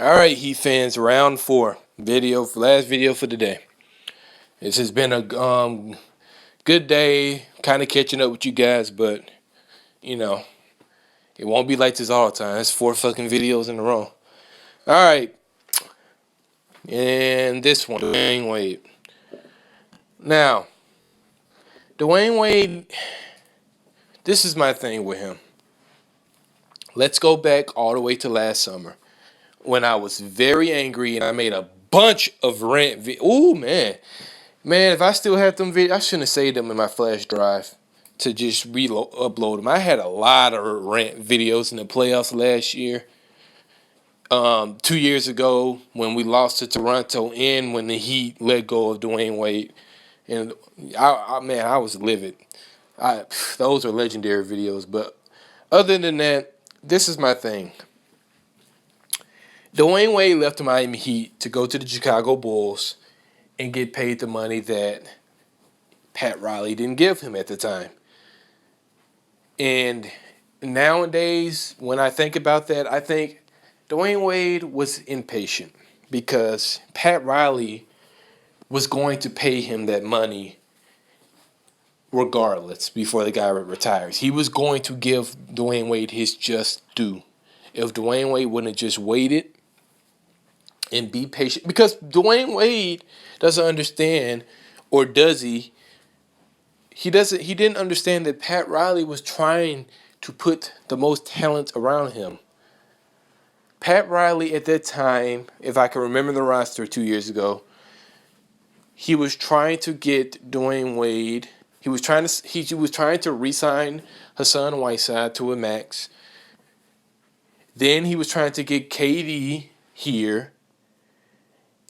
All right, Heat fans, round four last video for the day. This has been a good day, kind of catching up with you guys, but you know it won't be like this all the time. That's four fucking videos in a row. All right, and this one, Dwayne Wade. Now, Dwayne Wade, this is my thing with him. Let's go back all the way to last summer when I was very angry and I made a bunch of rant. Ooh man, if I still had them videos, I shouldn't have saved them in my flash drive to just upload them. I had a lot of rant videos in the playoffs last year. 2 years ago when we lost to Toronto and when the Heat let go of Dwayne Wade. And I was livid. Those are legendary videos. But other than that, this is my thing. Dwayne Wade left the Miami Heat to go to the Chicago Bulls and get paid the money that Pat Riley didn't give him at the time. And nowadays, when I think about that, I think Dwayne Wade was impatient because Pat Riley was going to pay him that money regardless before the guy retires. He was going to give Dwayne Wade his just due. If Dwayne Wade wouldn't have just waited and be patient, because Dwayne Wade doesn't understand, or does he? He didn't understand that Pat Riley was trying to put the most talent around him. Pat Riley at that time, if I can remember the roster 2 years ago, he was trying to get Dwayne Wade. He was trying to re-sign Hassan Whiteside to a max. Then he was trying to get KD here.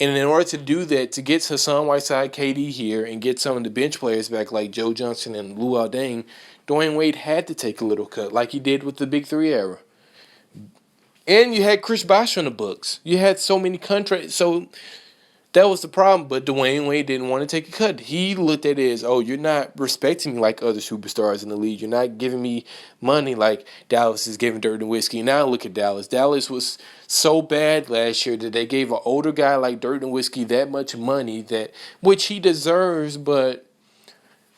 And in order to do that, to get Hassan Whiteside, KD here, and get some of the bench players back like Joe Johnson and Luol Deng, Dwayne Wade had to take a little cut like he did with the Big Three era. And you had Chris Bosh on the books. You had so many contracts. So that was the problem. But Dwayne Wade didn't want to take a cut. He looked at it as, oh, you're not respecting me like other superstars in the league. You're not giving me money like Dallas is giving Dirk Nowitzki. Now look at Dallas. Dallas was so bad last year that they gave an older guy like Dirk Nowitzki that much money, that which he deserves. But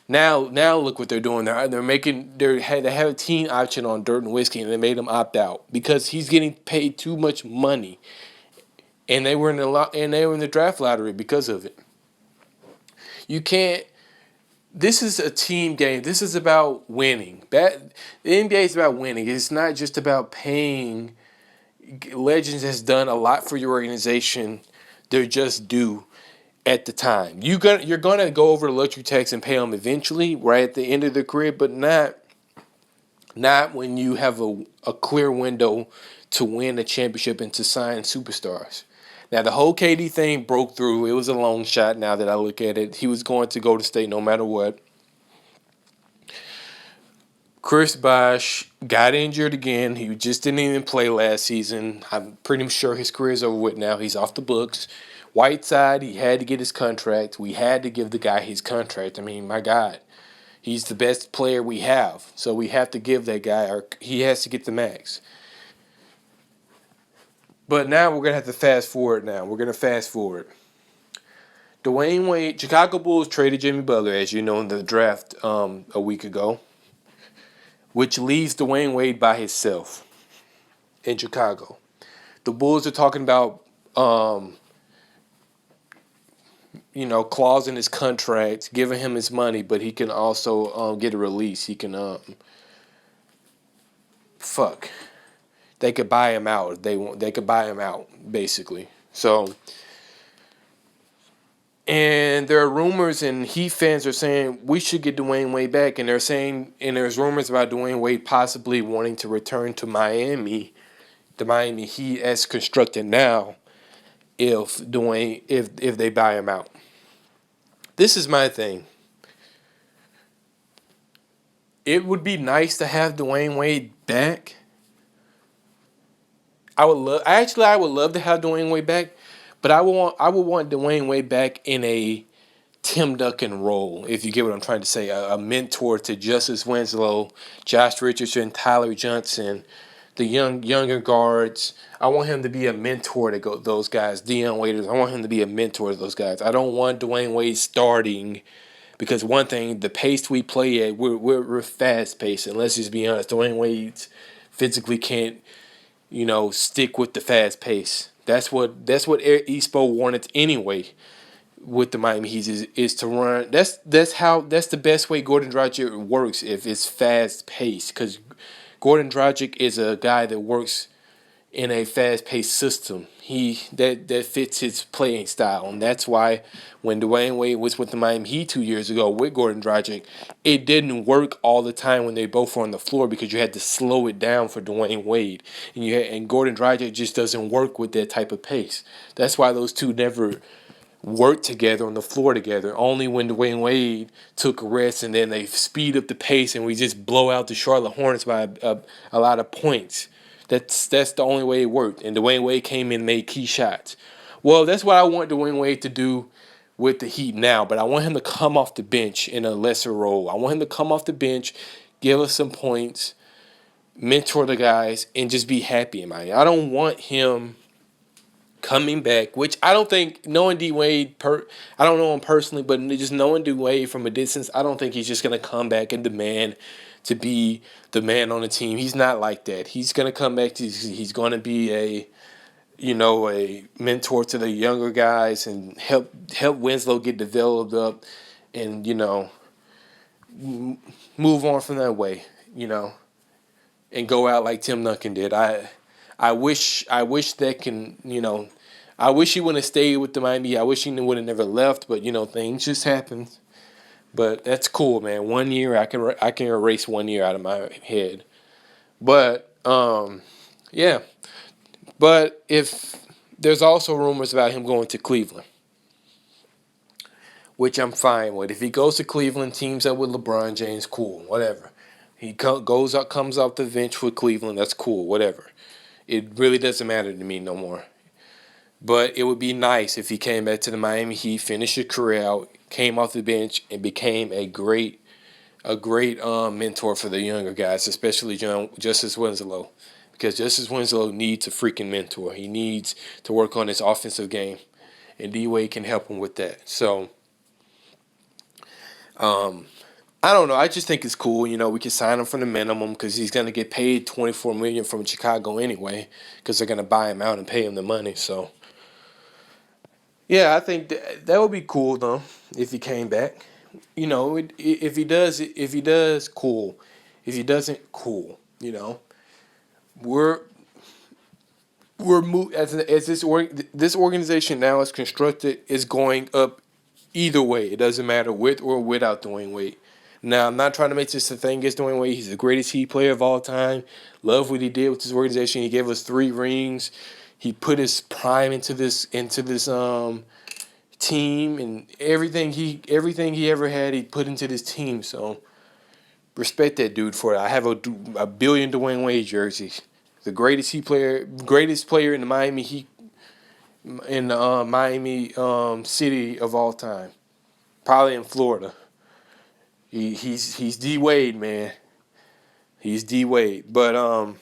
now look what they're doing. They have a team option on Dirk Nowitzki, and they made him opt out because he's getting paid too much money. And they were in the draft lottery because of it. You can't. This is a team game. This is about winning. The NBA is about winning. It's not just about paying. Legends has done a lot for your organization. They're just due at the time. You're gonna go over the luxury tax and pay them eventually, right at the end of their career, but not when you have a clear window to win a championship and to sign superstars. Now, the whole KD thing broke through. It was a long shot now that I look at it. He was going to go to state no matter what. Chris Bosh got injured again. He just didn't even play last season. I'm pretty sure his career is over with now. He's off the books. Whiteside, he had to get his contract. We had to give the guy his contract. I mean, my God. He's the best player we have. So we have to give that guy, he has to get the max. But now we're going to have to fast forward now. We're going to fast forward. Dwayne Wade, Chicago Bulls traded Jimmy Butler, as you know, in the draft a week ago, which leaves Dwayne Wade by himself in Chicago. The Bulls are talking about, clause in his contract, giving him his money, but he can also get a release. He can, They could buy him out if they want. They could buy him out, basically. So, and there are rumors, and Heat fans are saying we should get Dwayne Wade back, and there's rumors about Dwayne Wade possibly wanting to return to Miami, the Miami Heat as constructed now, if they buy him out. This is my thing. It would be nice to have Dwayne Wade back. I would love to have Dwayne Wade back, but I would want Dwayne Wade back in a Tim Duncan role, if you get what I'm trying to say, a mentor to Justice Winslow, Josh Richardson, Tyler Johnson, the younger guards. I want him to be a mentor to those guys. Dion Waiters. I want him to be a mentor to those guys. I don't want Dwayne Wade starting because one thing, the pace we play at, we're fast paced. And let's just be honest, Dwayne Wade physically can't stick with the fast pace. That's what Espo wanted anyway with the Miami Heat is to run. That's the best way Gordon Dragic works if it's fast paced because Gordon Dragic is a guy that works in a fast paced system. That fits his playing style, and that's why when Dwayne Wade was with the Miami Heat 2 years ago with Gordon Dragic, it didn't work all the time when they both were on the floor because you had to slow it down for Dwayne Wade, and Gordon Dragic just doesn't work with that type of pace. That's why those two never work together on the floor together. Only when Dwayne Wade took a rest and then they speed up the pace and we just blow out the Charlotte Hornets by a lot of points. That's the only way it worked. And Dwayne Wade came in and made key shots. Well, that's what I want Dwayne Wade to do with the Heat now. But I want him to come off the bench in a lesser role. I want him to come off the bench, give us some points, mentor the guys, and just be happy in my. I don't want him coming back, which I don't think, knowing D Wade, I don't know him personally, but just knowing D Wade from a distance, I don't think he's just going to come back and demand to be the man on the team. He's not like that. He's going to come back, he's going to be a mentor to the younger guys and help Winslow get developed up and, move on from that way, and go out like Tim Duncan did. I wish that can, I wish he wouldn't have stayed with the Miami. I wish he would have never left, but, things just happen. But that's cool, man. 1 year, I can erase 1 year out of my head. But, yeah. But if there's also rumors about him going to Cleveland, which I'm fine with. If he goes to Cleveland, teams up with LeBron James, cool, whatever. He comes off the bench with Cleveland, that's cool, whatever. It really doesn't matter to me no more. But it would be nice if he came back to the Miami Heat, finished his career out, came off the bench, and became a great mentor for the younger guys, especially Justice Winslow. Because Justice Winslow needs a freaking mentor. He needs to work on his offensive game. And D-Wade can help him with that. So, I don't know. I just think it's cool. We can sign him for the minimum because he's going to get paid $24 million from Chicago anyway because they're going to buy him out and pay him the money. So, yeah, I think that would be cool though if he came back. If he does, cool. If he doesn't, cool. We're as this organization now is constructed is going up either way. It doesn't matter with or without Dwayne Wade. Now, I'm not trying to make this a thing against Dwayne Wade. He's the greatest Heat player of all time. Love what he did with this organization. He gave us 3 rings. He put his prime into this team, and everything he ever had, he put into this team. So respect that dude for it. I have a billion Dwayne Wade jerseys. The greatest player in the Miami Heat, in Miami city of all time, probably in Florida. He's D Wade, man. He's D Wade, but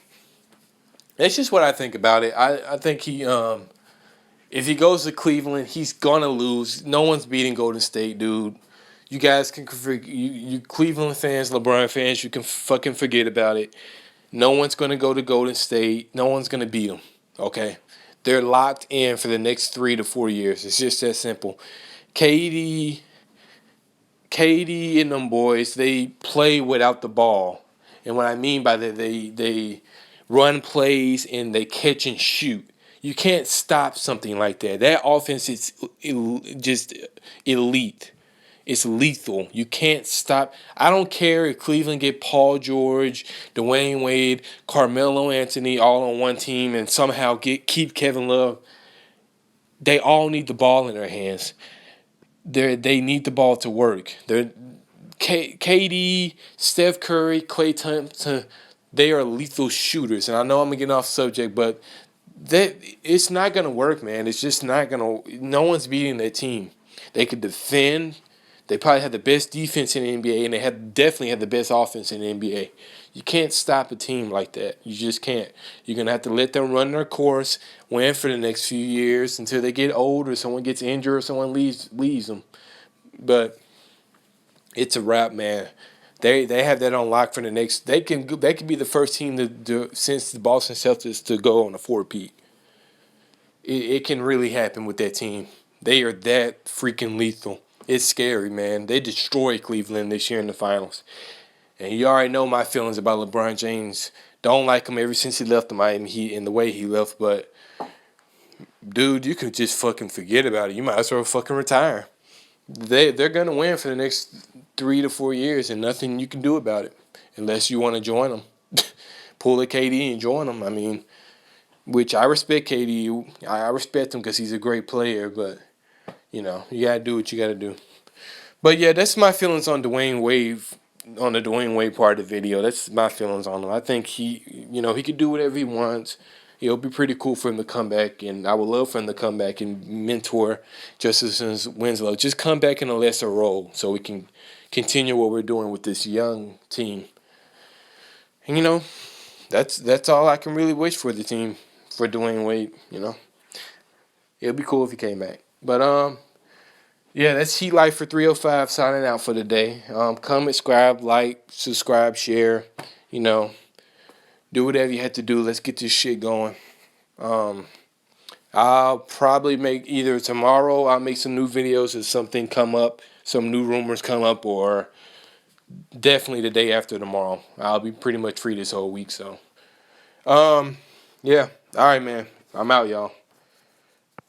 that's just what I think about it. I think if he goes to Cleveland, he's gonna lose. No one's beating Golden State, dude. You guys can you Cleveland fans, LeBron fans, you can fucking forget about it. No one's gonna go to Golden State. No one's gonna beat them. Okay, they're locked in for the next 3 to 4 years. It's just that simple. KD and them boys, they play without the ball, and what I mean by that, they run plays and they catch and shoot. You can't stop something like that. That offense is just elite. It's lethal. You can't stop. I don't care if Cleveland get Paul George, Dwayne Wade, Carmelo Anthony all on one team and somehow keep Kevin Love. They all need the ball in their hands. They need the ball to work. KD, Steph Curry, Klay Thompson, they are lethal shooters. And I know I'm getting off subject, but it's not going to work, man. It's just not going to – no one's beating that team. They could defend. They probably have the best defense in the NBA, and they definitely have the best offense in the NBA. You can't stop a team like that. You just can't. You're going to have to let them run their course, win for the next few years until they get old or someone gets injured or someone leaves them. But it's a wrap, man. They have that on lock for the next. They can be the first team since the Boston Celtics to go on a four-peat. It can really happen with that team. They are that freaking lethal. It's scary, man. They destroyed Cleveland this year in the finals. And you already know my feelings about LeBron James. Don't like him ever since he left the Miami Heat and the way he left. But, dude, you could just fucking forget about it. You might as well fucking retire. They're going to win for the next 3 to 4 years and nothing you can do about it unless you want to join them. Pull a KD and join them. I mean, which I respect KD. I respect him because he's a great player. But, you got to do what you got to do. But, yeah, that's my feelings on Dwayne Wade. On the Dwayne Wade part of the video, that's my feelings on him. I think he could do whatever he wants. It'll be pretty cool for him to come back, and I would love for him to come back and mentor Justice Winslow. Just come back in a lesser role so we can continue what we're doing with this young team. And that's all I can really wish for the team, for Dwayne Wade. It'll be cool if he came back. But yeah, that's Heat Life for 305 signing out for the day. Comment, subscribe, share. Do whatever you have to do. Let's get this shit going. I'll probably make either tomorrow I'll make some new videos if something come up, some new rumors come up, or definitely the day after tomorrow. I'll be pretty much free this whole week. So, yeah. All right, man. I'm out, y'all.